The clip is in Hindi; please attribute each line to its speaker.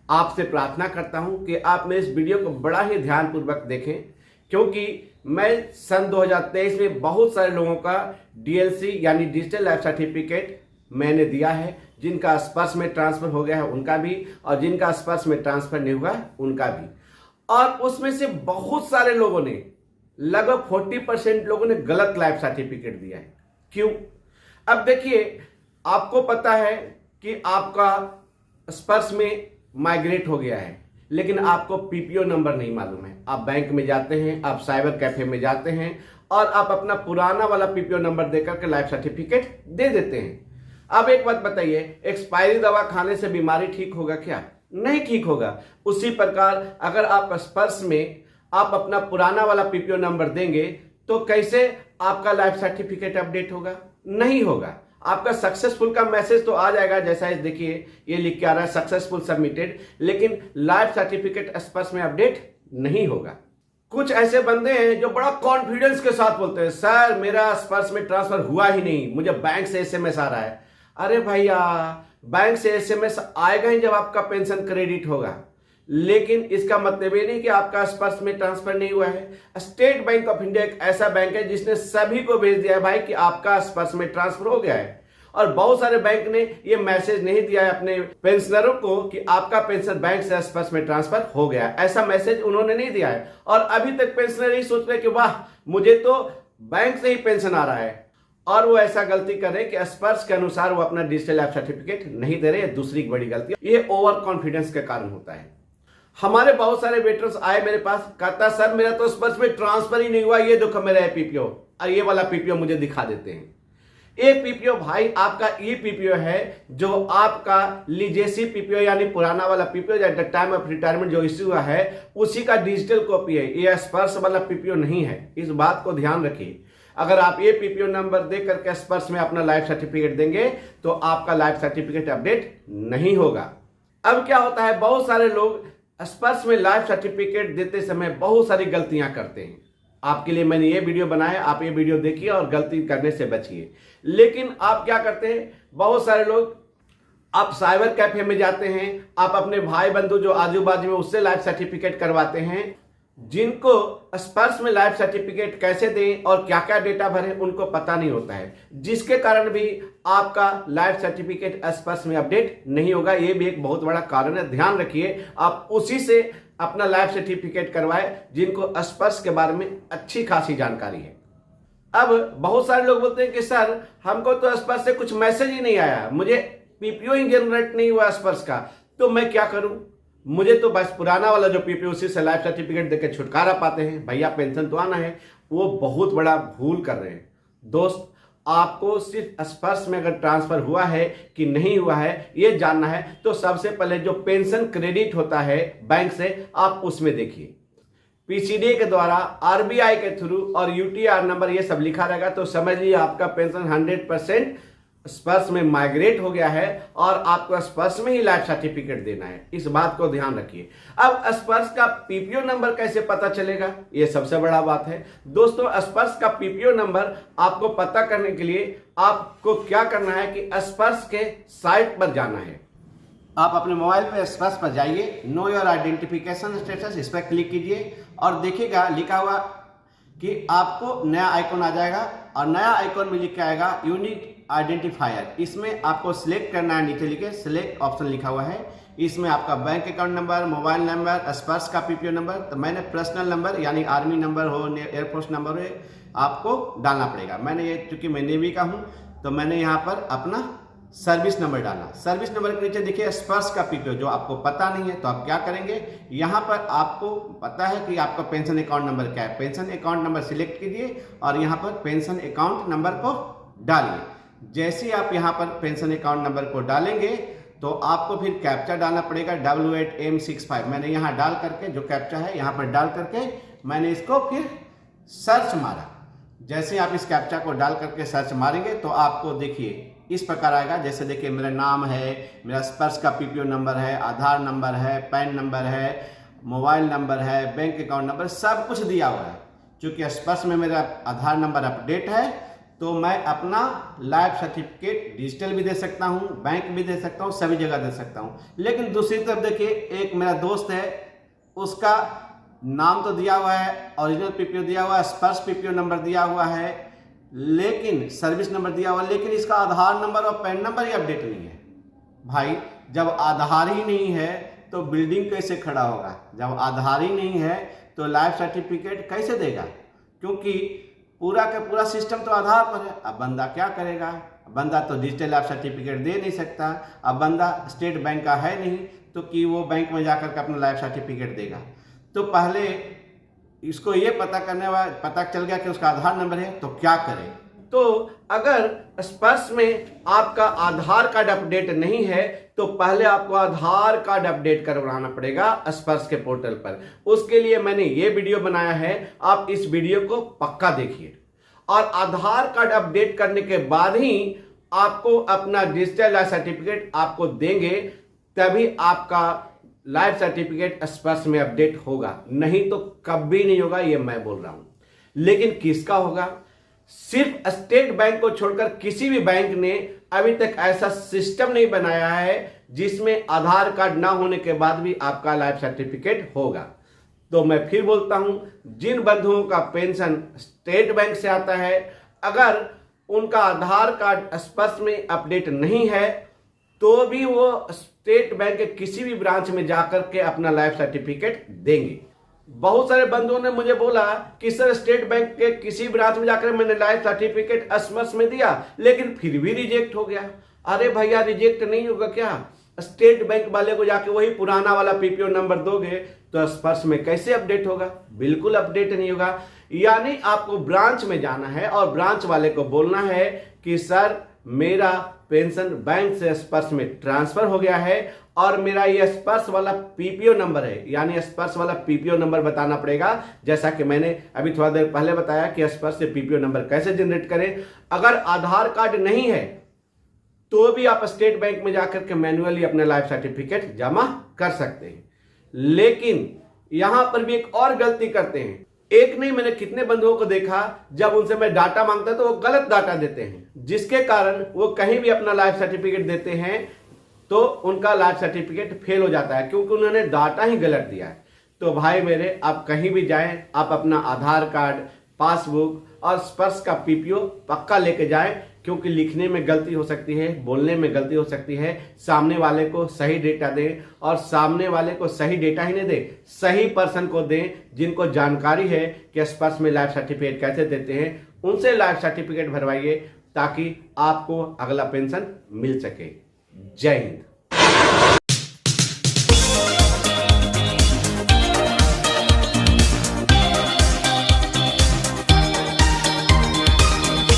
Speaker 1: आपसे प्रार्थना करता हूं कि आप मेरे इस वीडियो को बड़ा ही ध्यानपूर्वक देखें, क्योंकि मैं सन 2023 में बहुत सारे लोगों का डीएलसी यानी डिजिटल लाइफ सर्टिफिकेट मैंने दिया है। जिनका स्पर्श में ट्रांसफर हो गया है उनका भी, और जिनका स्पर्श में ट्रांसफर नहीं हुआ उनका भी। और उसमें से बहुत सारे लोगों ने, लगभग 40% लोगों ने गलत लाइफ सर्टिफिकेट दिया है। क्यों? अब देखिए, आपको पता है कि आपका स्पर्श में माइग्रेट हो गया है, लेकिन आपको पीपीओ नंबर नहीं मालूम है। आप बैंक में जाते हैं, आप साइबर कैफे में जाते हैं और आप अपना पुराना वाला पीपीओ नंबर देकर के लाइफ सर्टिफिकेट दे देते हैं। अब एक बात बताइए, एक्सपायरी दवा खाने से बीमारी ठीक होगा क्या? नहीं ठीक होगा। उसी प्रकार अगर आप स्पर्श में आप अपना पुराना वाला पीपीओ नंबर देंगे तो कैसे आपका लाइफ सर्टिफिकेट अपडेट होगा? नहीं होगा। आपका सक्सेसफुल का मैसेज तो आ जाएगा, जैसा इस देखिए ये लिख के आ रहा है सक्सेसफुल सबमिटेड, लेकिन लाइफ सर्टिफिकेट स्पर्श में अपडेट नहीं होगा। कुछ ऐसे बंदे हैं जो बड़ा कॉन्फिडेंस के साथ बोलते हैं, सर मेरा स्पर्श में ट्रांसफर हुआ ही नहीं, मुझे बैंक से एसएमएस आ रहा है। अरे भैया, बैंक से एसएमएस आएगा ही जब आपका पेंशन क्रेडिट होगा, लेकिन इसका मतलब ये नहीं कि आपका स्पर्श में ट्रांसफर नहीं हुआ है। स्टेट बैंक ऑफ इंडिया एक ऐसा बैंक है जिसने सभी को भेज दिया है भाई कि आपका स्पर्श में ट्रांसफर हो गया है। और बहुत सारे बैंक ने ये मैसेज नहीं दिया है अपने पेंशनरों को कि आपका पेंशन बैंक से स्पर्श में ट्रांसफर हो गया है। ऐसा मैसेज उन्होंने नहीं दिया है। और अभी तक पेंशनर यही सोच रहे कि वाह, मुझे तो बैंक से ही पेंशन आ रहा है, और वो ऐसा गलती कर रहे कि स्पर्श के अनुसार वो अपना डिजिटल लाइफ सर्टिफिकेट नहीं दे रहे। दूसरी बड़ी गलती, ये ओवर कॉन्फिडेंस के कारण होता है। हमारे बहुत सारे वेटर्स आए मेरे पास, कहता सर मेरा तो स्पर्श में ट्रांसफर ही नहीं हुआ, ये देखो मेरा पीपीओ, और ये वाला पीपीओ मुझे दिखा देते हैं। ये पीपीओ भाई आपका ई पीपीओ है, जो आपका लीजेसी पीपीओ यानी पुराना वाला PPO at the time of retirement जो इश्यू हुआ है उसी का डिजिटल कॉपी है। ये स्पर्श वाला पीपीओ नहीं है, इस बात को ध्यान रखिए। अगर आप ये पीपीओ नंबर दे करके स्पर्श में अपना लाइफ सर्टिफिकेट देंगे तो आपका लाइफ सर्टिफिकेट अपडेट नहीं होगा। अब क्या होता है, बहुत सारे लोग स्पर्श में लाइफ सर्टिफिकेट देते समय बहुत सारी गलतियां करते हैं। आपके लिए मैंने ये वीडियो बनाया, आप ये वीडियो देखिए और गलती करने से बचिए। लेकिन आप क्या करते हैं, बहुत सारे लोग, आप साइबर कैफे में जाते हैं, आप अपने भाई बंधु जो आजू बाजू में उससे लाइफ सर्टिफिकेट करवाते हैं। जिनको स्पर्श में लाइफ सर्टिफिकेट कैसे दें और क्या क्या डेटा भरें उनको पता नहीं होता है, जिसके कारण भी आपका लाइफ सर्टिफिकेट स्पर्श में अपडेट नहीं होगा। ये भी एक बहुत बड़ा कारण है, ध्यान रखिए। आप उसी से अपना लाइफ सर्टिफिकेट करवाएं जिनको स्पर्श के बारे में अच्छी खासी जानकारी है। अब बहुत सारे लोग बोलते हैं कि सर हमको तो स्पर्श से कुछ मैसेज ही नहीं आया, मुझे पीपीओ ही जनरेट नहीं हुआ स्पर्श का, तो मैं क्या करूं? मुझे तो बस पुराना वाला जो पीपीओ उसी से लाइफ सर्टिफिकेट देकर छुटकारा पाते हैं। भैया पेंशन तो आना है, वो बहुत बड़ा भूल कर रहे हैं। दोस्त, आपको सिर्फ स्पर्श में अगर ट्रांसफर हुआ है कि नहीं हुआ है ये जानना है, तो सबसे पहले जो पेंशन क्रेडिट होता है बैंक से, आप उसमें देखिए। पीसीडी के द्वारा, आरबीआई के थ्रू और यूटीआर नंबर ये सब लिखा रहेगा, तो समझ लीजिए आपका पेंशन 100% स्पर्श में माइग्रेट हो गया है और आपको स्पर्श में ही लाइफ सर्टिफिकेट देना है। इस बात को ध्यान रखिए। अब स्पर्श का पीपीओ नंबर कैसे पता चलेगा, ये सबसे बड़ा बात है। दोस्तों, स्पर्श का पीपीओ नंबर आपको पता करने के लिए आपको क्या करना है कि स्पर्श के साइट पर जाना है। आप अपने मोबाइल पर स्पर्श पर जाइए, नो योर आइडेंटिफिकेशन स्टेटस, इस पर क्लिक कीजिए और देखिएगा लिखा हुआ कि आपको नया आइकॉन आ जाएगा, और नया आइकॉन में लिख के आएगा यूनिक आइडेंटिफायर। इसमें आपको सिलेक्ट करना है, नीचे लिखे सिलेक्ट ऑप्शन लिखा हुआ है। इसमें आपका bank account number, mobile number, स्पर्श का पीपीओ नंबर, तो मैंने पर्सनल नंबर यानी आर्मी नंबर हो, एयरफोर्स नंबर हो, आपको डालना पड़ेगा। मैंने ये चूंकि मैं नेवी का हूँ तो मैंने यहाँ पर अपना सर्विस नंबर डाला। सर्विस नंबर के नीचे देखिए स्पर्श का पीपीओ, जो आपको पता नहीं है तो आप क्या करेंगे, यहाँ पर आपको पता है कि आपका पेंशन अकाउंट नंबर क्या है, पेंशन अकाउंट नंबर सिलेक्ट कीजिए और यहाँ पर पेंशन अकाउंट नंबर को डालिए। जैसे ही आप यहाँ पर पेंशन अकाउंट नंबर को डालेंगे तो आपको फिर कैप्चा डालना पड़ेगा, 88M65। मैंने यहाँ डाल करके जो कैप्चा है यहाँ पर डाल करके मैंने इसको फिर सर्च मारा। जैसे आप इस कैप्चा को डाल करके सर्च मारेंगे तो आपको देखिए इस प्रकार आएगा। जैसे देखिए मेरा नाम है, मेरा स्पर्श का पीपीओ नंबर है, आधार नंबर है, पैन नंबर है, मोबाइल नंबर है, बैंक अकाउंट नंबर, सब कुछ दिया हुआ है। चूँकि स्पर्श में मेरा आधार नंबर अपडेट है तो मैं अपना लाइफ सर्टिफिकेट डिजिटल भी दे सकता हूँ, बैंक भी दे सकता हूँ, सभी जगह दे सकता हूँ। लेकिन दूसरी तरफ देखिए, एक मेरा दोस्त है, उसका नाम तो दिया हुआ है, ओरिजिनल पीपीओ दिया हुआ है, स्पर्श पीपीओ नंबर दिया हुआ है, लेकिन सर्विस नंबर दिया हुआ है, लेकिन इसका आधार नंबर और पैन नंबर ही अपडेट नहीं है। भाई जब आधार ही नहीं है तो बिल्डिंग कैसे खड़ा होगा? जब आधार ही नहीं है तो लाइफ सर्टिफिकेट कैसे देगा? क्योंकि पूरा का पूरा सिस्टम तो आधार पर है। अब बंदा क्या करेगा? बंदा तो डिजिटल लाइफ सर्टिफिकेट दे नहीं सकता। अब बंदा स्टेट बैंक का है नहीं तो कि वो बैंक में जाकर के अपना लाइफ सर्टिफिकेट देगा। तो पहले इसको ये पता चल गया कि उसका आधार नंबर है, तो क्या करे? तो अगर स्पर्श में आपका आधार कार्ड अपडेट नहीं है तो पहले आपको आधार कार्ड अपडेट करवाना पड़ेगा स्पर्श के पोर्टल पर। उसके लिए मैंने ये वीडियो बनाया है, आप इस वीडियो को पक्का देखिए। और आधार कार्ड अपडेट करने के बाद ही आपको अपना डिजिटल लाइफ सर्टिफिकेट आपको देंगे, तभी आपका लाइफ सर्टिफिकेट स्पर्श में अपडेट होगा, नहीं तो कभी नहीं होगा, ये मैं बोल रहा हूं। लेकिन किसका होगा? सिर्फ स्टेट बैंक को छोड़कर किसी भी बैंक ने अभी तक ऐसा सिस्टम नहीं बनाया है जिसमें आधार कार्ड ना होने के बाद भी आपका लाइफ सर्टिफिकेट होगा। तो मैं फिर बोलता हूं, जिन बंधुओं का पेंशन स्टेट बैंक से आता है, अगर उनका आधार कार्ड स्पर्श में अपडेट नहीं है तो भी वो स्टेट बैंक के किसी भी ब्रांच में जाकर के अपना लाइफ सर्टिफिकेट देंगे। बहुत सारे बंधुओं ने मुझे बोला कि सर स्टेट बैंक के किसी ब्रांच में जाकर मैंने लाइफ सर्टिफिकेट स्पर्श में दिया लेकिन फिर भी रिजेक्ट हो गया। अरे भैया, रिजेक्ट नहीं होगा क्या? स्टेट बैंक वाले को जाके वही पुराना वाला पीपीओ नंबर दोगे तो स्पर्श में कैसे अपडेट होगा? बिल्कुल अपडेट नहीं होगा। यानी आपको ब्रांच में जाना है और ब्रांच वाले को बोलना है कि सर मेरा पेंशन बैंक से स्पर्श में ट्रांसफर हो गया है और मेरा ये स्पर्श वाला पीपीओ नंबर है, यानी स्पर्श वाला पीपीओ नंबर बताना पड़ेगा। जैसा कि मैंने अभी थोड़ा देर पहले बताया कि स्पर्श से पीपीओ नंबर कैसे जनरेट करें। अगर आधार कार्ड नहीं है तो भी आप स्टेट बैंक में जाकर के मैन्युअली अपने लाइफ सर्टिफिकेट जमा कर सकते हैं। लेकिन यहां पर भी एक और गलती करते हैं। एक नहीं, मैंने कितने बंधुओं को देखा, जब उनसे मैं डाटा मांगता तो वो गलत डाटा देते हैं, जिसके कारण वो कहीं भी अपना लाइफ सर्टिफिकेट देते हैं तो उनका लाइफ सर्टिफिकेट फेल हो जाता है, क्योंकि उन्होंने डाटा ही गलत दिया है। तो भाई मेरे, आप कहीं भी जाएं, आप अपना आधार कार्ड, पासबुक और स्पर्श का पीपीओ पक्का लेके जाएं, क्योंकि लिखने में गलती हो सकती है, बोलने में गलती हो सकती है। सामने वाले को सही डेटा दें, और सामने वाले को सही डेटा ही नहीं दें, सही पर्सन को दें जिनको जानकारी है कि स्पर्श में लाइफ सर्टिफिकेट कैसे देते हैं। उनसे लाइफ सर्टिफिकेट भरवाइए ताकि आपको अगला पेंशन मिल सके। जय हिंद।